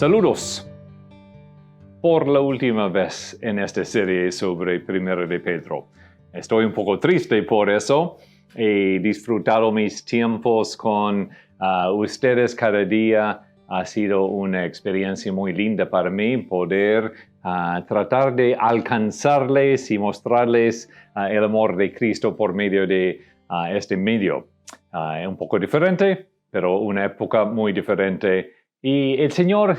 Saludos. Por la última vez en esta serie sobre Primera de Pedro. Estoy un poco triste por eso. He disfrutado mis tiempos con ustedes cada día. Ha sido una experiencia muy linda para mí poder tratar de alcanzarles y mostrarles el amor de Cristo por medio de este medio. Un poco diferente, pero una época muy diferente. Y el Señor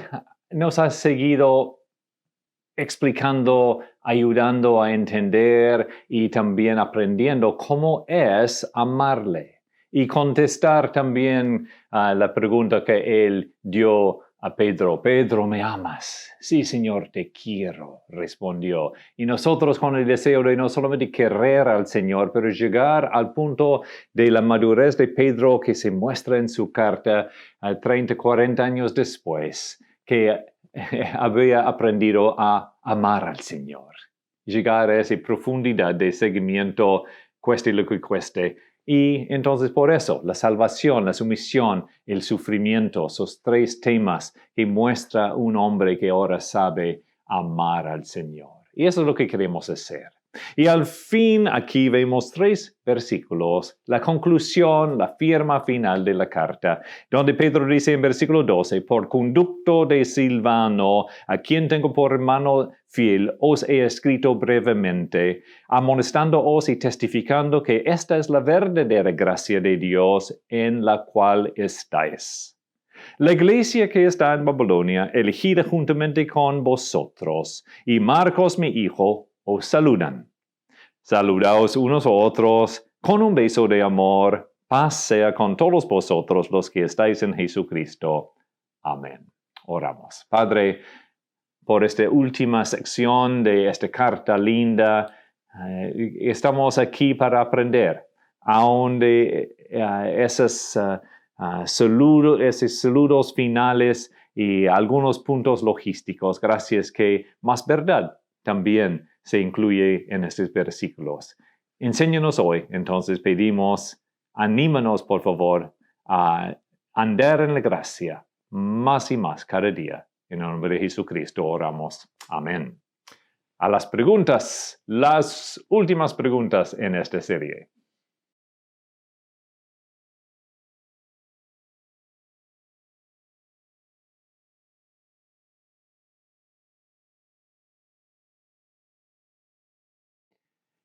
nos ha seguido explicando, ayudando a entender y también aprendiendo cómo es amarle. Y contestar también a la pregunta que Él dio a Pedro. Pedro, ¿me amas? Sí, Señor, te quiero, respondió. Y nosotros con el deseo de no solamente querer al Señor, pero llegar al punto de la madurez de Pedro que se muestra en su carta 30, 40 años después, que había aprendido a amar al Señor. Llegar a esa profundidad de seguimiento, cueste lo que cueste. Y entonces por eso, la salvación, la sumisión, el sufrimiento, esos tres temas que muestra un hombre que ahora sabe amar al Señor. Y eso es lo que queremos hacer. Y al fin aquí vemos 3 versículos, la conclusión, la firma final de la carta, donde Pedro dice en versículo 12, por conducto de Silvano, a quien tengo por hermano fiel, os he escrito brevemente, amonestándoos y testificando que esta es la verdadera gracia de Dios en la cual estáis. La iglesia que está en Babilonia, elegida juntamente con vosotros, y Marcos mi hijo, os saludan. Saludaos unos a otros con un beso de amor. Paz sea con todos vosotros los que estáis en Jesucristo. Amén. Oramos. Padre, por esta última sección de esta carta linda, estamos aquí para aprender aún de esos saludos finales y algunos puntos logísticos. Gracias que más verdad también se incluye en estos versículos. Enséñanos hoy, entonces pedimos, anímanos por favor a andar en la gracia más y más cada día. En el nombre de Jesucristo oramos. Amén. A las preguntas, las últimas preguntas en esta serie.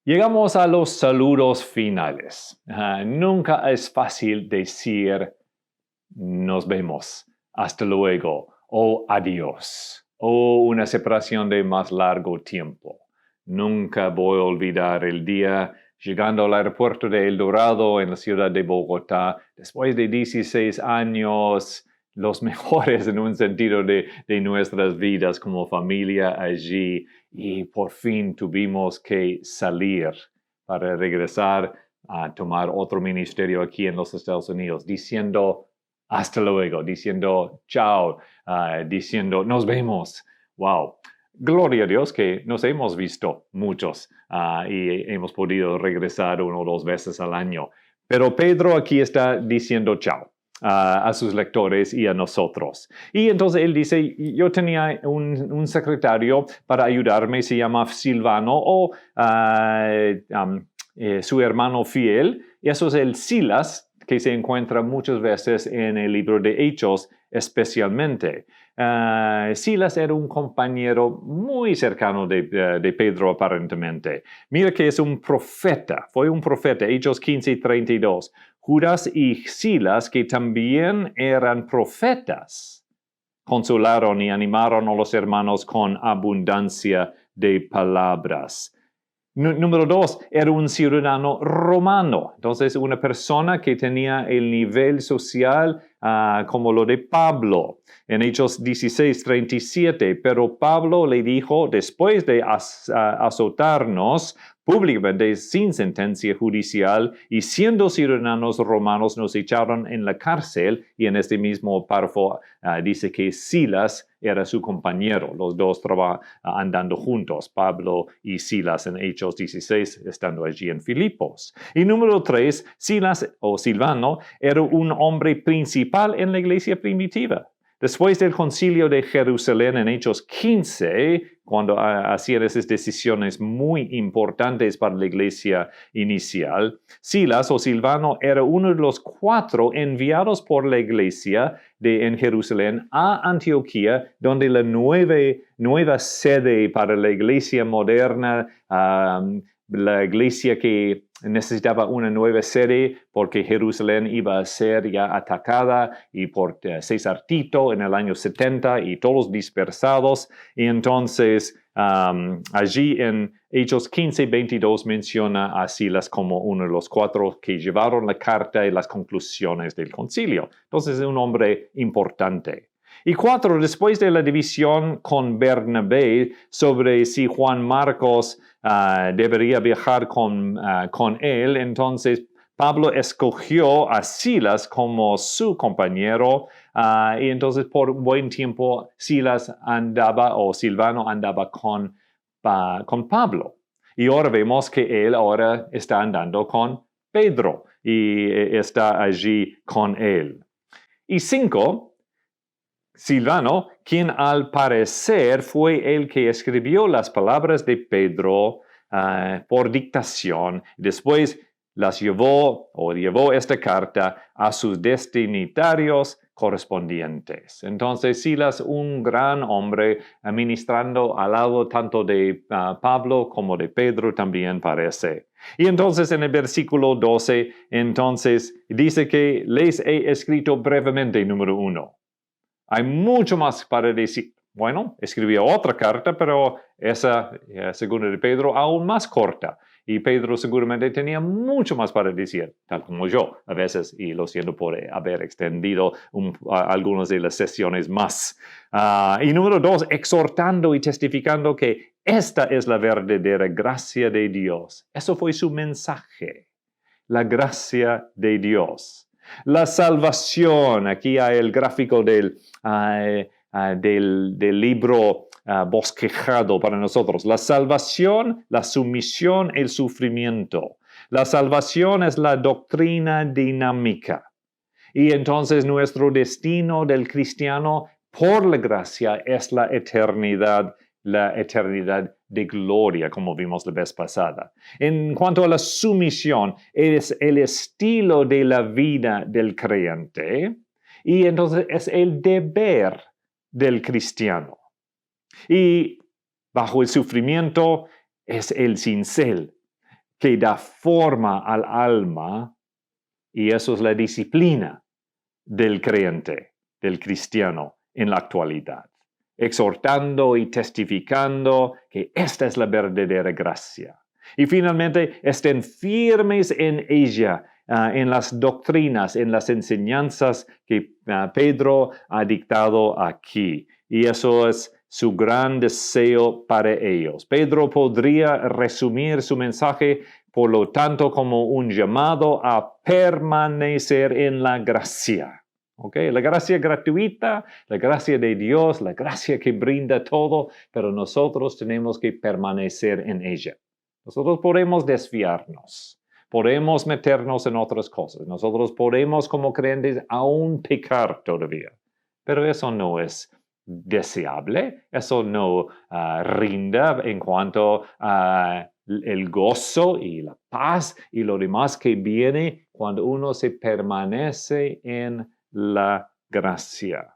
Llegamos a los saludos finales. Nunca es fácil decir nos vemos, hasta luego, o adiós, o una separación de más largo tiempo. Nunca voy a olvidar el día llegando al aeropuerto de El Dorado en la ciudad de Bogotá, después de 16 años, los mejores en un sentido de nuestras vidas como familia allí, y por fin tuvimos que salir para regresar a tomar otro ministerio aquí en los Estados Unidos, diciendo hasta luego, diciendo chao, diciendo nos vemos. Wow. Gloria a Dios que nos hemos visto muchos y hemos podido regresar 1 o 2 veces al año. Pero Pedro aquí está diciendo chao a sus lectores y a nosotros. Y entonces él dice, yo tenía un secretario para ayudarme, se llama Silvano, o su hermano fiel, y eso es el Silas, que se encuentra muchas veces en el libro de Hechos especialmente. Silas era un compañero muy cercano de Pedro aparentemente. Mira que es un profeta, fue un profeta, Hechos 15:32. Judas y Silas, que también eran profetas, consolaron y animaron a los hermanos con abundancia de palabras. Número 2, era un ciudadano romano. Entonces, una persona que tenía el nivel social como lo de Pablo. En Hechos 16:37, pero Pablo le dijo, después de azotarnos públicamente sin sentencia judicial y siendo ciudadanos romanos, nos echaron en la cárcel, y en este mismo párrafo dice que Silas era su compañero. Los dos estaban andando juntos, Pablo y Silas en Hechos 16, estando allí en Filipos. Y número 3, Silas o Silvano era un hombre principal en la iglesia primitiva. Después del concilio de Jerusalén en Hechos 15, cuando hacían esas decisiones muy importantes para la iglesia inicial, Silas o Silvano era uno de los 4 enviados por la iglesia en Jerusalén a Antioquía, donde la nueva sede para la iglesia moderna, la iglesia que necesitaba una nueva sede porque Jerusalén iba a ser ya atacada y por César Tito en el año 70 y todos dispersados. Y entonces allí en Hechos 15:22 menciona a Silas como uno de los 4 que llevaron la carta y las conclusiones del concilio. Entonces es un hombre importante. Y 4, después de la división con Bernabé sobre si Juan Marcos debería viajar con él, entonces Pablo escogió a Silas como su compañero y entonces por un buen tiempo Silvano andaba con Pablo. Y ahora vemos que él ahora está andando con Pedro y está allí con él. Y 5, Silvano, quien al parecer fue el que escribió las palabras de Pedro por dictación, después las llevó esta carta a sus destinatarios correspondientes. Entonces, Silas, un gran hombre, ministrando al lado tanto de Pablo como de Pedro también parece. Y entonces en el versículo 12, entonces dice que les he escrito brevemente, número 1. Hay mucho más para decir. Bueno, escribió otra carta, pero esa, según de Pedro, aún más corta. Y Pedro seguramente tenía mucho más para decir, tal como yo a veces, y lo siento por haber extendido algunas de las sesiones más. Y número 2, exhortando y testificando que esta es la verdadera gracia de Dios. Eso fue su mensaje, la gracia de Dios. La salvación, aquí hay el gráfico del libro bosquejado para nosotros. La salvación, la sumisión, el sufrimiento. La salvación es la doctrina dinámica. Y entonces nuestro destino del cristiano por la gracia es la eternidad de gloria, como vimos la vez pasada. En cuanto a la sumisión, es el estilo de la vida del creyente y entonces es el deber del cristiano. Y bajo el sufrimiento es el cincel que da forma al alma y eso es la disciplina del creyente, del cristiano en la actualidad, exhortando y testificando que esta es la verdadera gracia. Y finalmente, estén firmes en ella, en las doctrinas, en las enseñanzas que Pedro ha dictado aquí. Y eso es su gran deseo para ellos. Pedro podría resumir su mensaje, por lo tanto, como un llamado a permanecer en la gracia. ¿Okay? La gracia gratuita, la gracia de Dios, la gracia que brinda todo, pero nosotros tenemos que permanecer en ella. Nosotros podemos desviarnos, podemos meternos en otras cosas, nosotros podemos como creyentes aún pecar todavía, pero eso no es deseable, eso no rinda en cuanto a el gozo y la paz y lo demás que viene cuando uno se permanece en la gracia.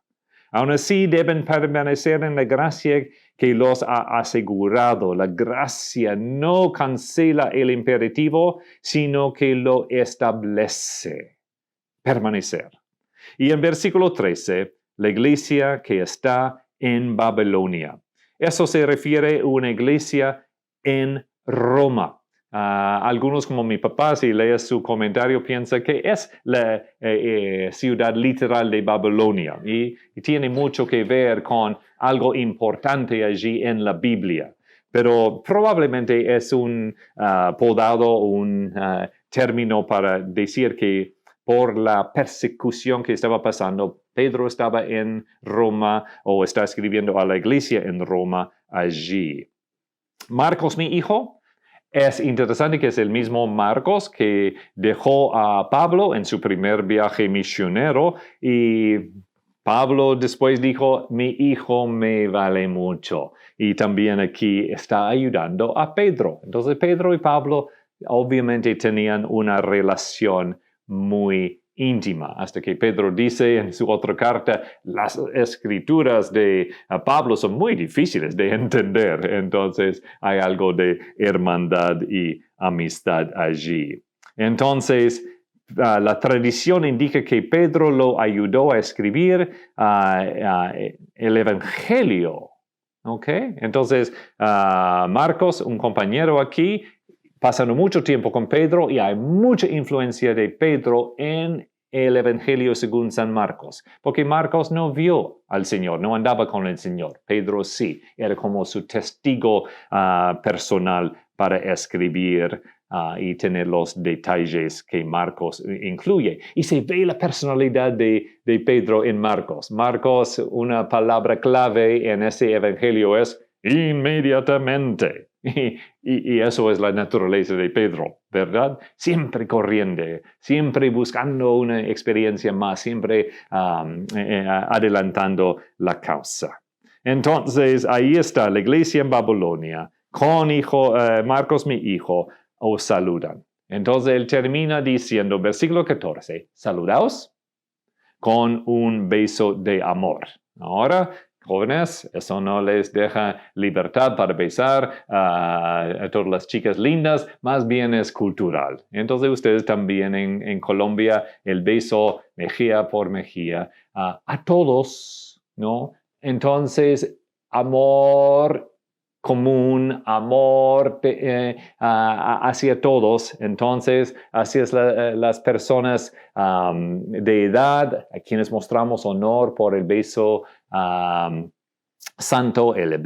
Aún así, deben permanecer en la gracia que los ha asegurado. La gracia no cancela el imperativo, sino que lo establece. Permanecer. Y en versículo 13, la iglesia que está en Babilonia. Eso se refiere a una iglesia en Roma. Algunos, como mi papá, si lee su comentario, piensa que es la ciudad literal de Babilonia y tiene mucho que ver con algo importante allí en la Biblia. Pero probablemente es un podado, un término para decir que por la persecución que estaba pasando, Pedro estaba en Roma o está escribiendo a la iglesia en Roma allí. Marcos, mi hijo, es interesante que es el mismo Marcos que dejó a Pablo en su primer viaje misionero y Pablo después dijo, mi hijo me vale mucho. Y también aquí está ayudando a Pedro. Entonces Pedro y Pablo obviamente tenían una relación muy íntima, hasta que Pedro dice en su otra carta, las escrituras de Pablo son muy difíciles de entender. Entonces hay algo de hermandad y amistad allí. Entonces, la tradición indica que Pedro lo ayudó a escribir el Evangelio. ¿Ok? Entonces, Marcos, un compañero aquí, pasando mucho tiempo con Pedro y hay mucha influencia de Pedro en el Evangelio según San Marcos, porque Marcos no vio al Señor, no andaba con el Señor. Pedro sí, era como su testigo personal para escribir y tener los detalles que Marcos incluye. Y se ve la personalidad de Pedro en Marcos. Marcos, una palabra clave en ese evangelio es inmediatamente. Y eso es la naturaleza de Pedro, ¿verdad? Siempre corriendo, siempre buscando una experiencia más, siempre adelantando la causa. Entonces, ahí está la iglesia en Babilonia, con Marcos mi hijo, os saludan. Entonces él termina diciendo, versículo 14, saludaos con un beso de amor. Ahora, jóvenes, eso no les deja libertad para besar a todas las chicas lindas, más bien es cultural. Entonces ustedes también en Colombia, el beso mejilla por mejilla a todos, ¿no? Entonces, amor común, amor hacia todos. Entonces, hacia las personas de edad, a quienes mostramos honor por el beso santo, el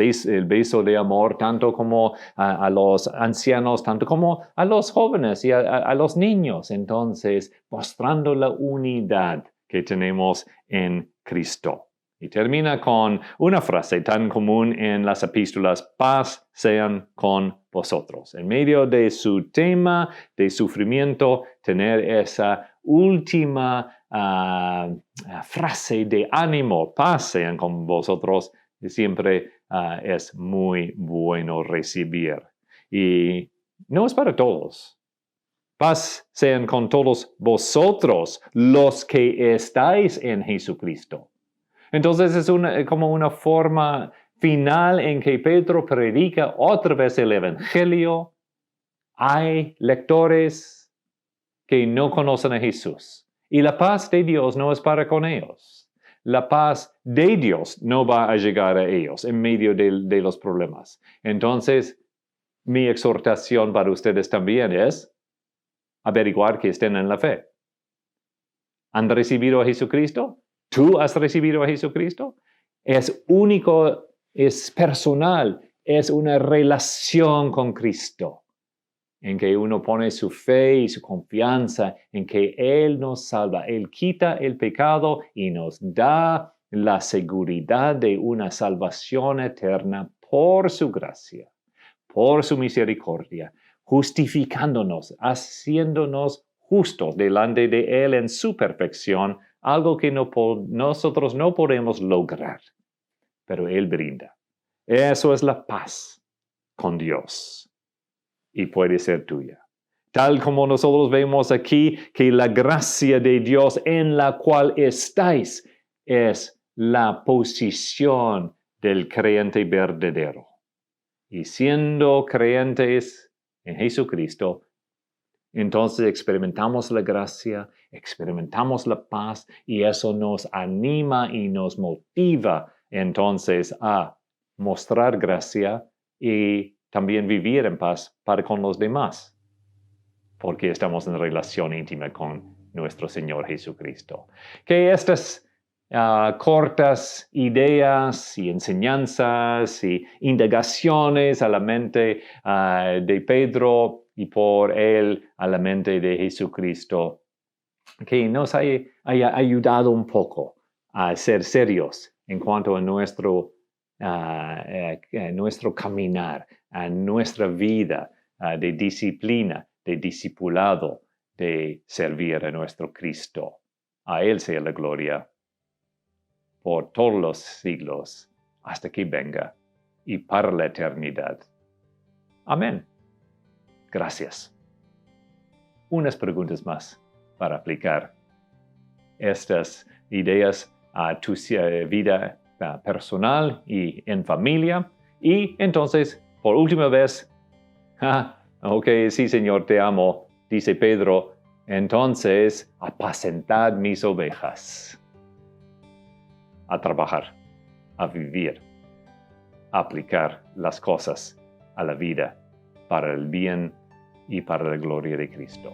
beso de amor, tanto como a los ancianos, tanto como a los jóvenes y a los niños. Entonces, mostrando la unidad que tenemos en Cristo. Y termina con una frase tan común en las epístolas, paz sean con vosotros. En medio de su tema de sufrimiento, tener esa última frase de ánimo, paz sean con vosotros, siempre es muy bueno recibir. Y no es para todos. Paz sean con todos vosotros, los que estáis en Jesucristo. Entonces es como una forma final en que Pedro predica otra vez el Evangelio. Hay lectores que no conocen a Jesús y la paz de Dios no es para con ellos. La paz de Dios no va a llegar a ellos en medio de los problemas. Entonces, mi exhortación para ustedes también es averiguar que estén en la fe. ¿Han recibido a Jesucristo? ¿Tú has recibido a Jesucristo? Es único, es personal, es una relación con Cristo, en que uno pone su fe y su confianza en que Él nos salva. Él quita el pecado y nos da la seguridad de una salvación eterna por su gracia, por su misericordia, justificándonos, haciéndonos justos delante de Él en su perfección, algo que nosotros no podemos lograr, pero Él brinda. Eso es la paz con Dios y puede ser tuya. Tal como nosotros vemos aquí que la gracia de Dios en la cual estáis es la posición del creyente verdadero. Y siendo creyentes en Jesucristo, entonces experimentamos la gracia, experimentamos la paz y eso nos anima y nos motiva entonces a mostrar gracia y también vivir en paz para con los demás, porque estamos en relación íntima con nuestro Señor Jesucristo. Que estas cortas ideas y enseñanzas y indagaciones a la mente de Pedro y por él a la mente de Jesucristo, que nos haya ayudado un poco a ser serios en cuanto a nuestro caminar, a nuestra vida de disciplina, de discipulado, de servir a nuestro Cristo. A Él sea la gloria. por todos los siglos, hasta que venga y para la eternidad. Amén. Gracias. Unas preguntas más para aplicar estas ideas a tu vida personal y en familia. Y entonces, por última vez, ok, sí, Señor, te amo, dice Pedro. Entonces, apacentad mis ovejas. A trabajar, a vivir, a aplicar las cosas a la vida para el bien y para la gloria de Cristo.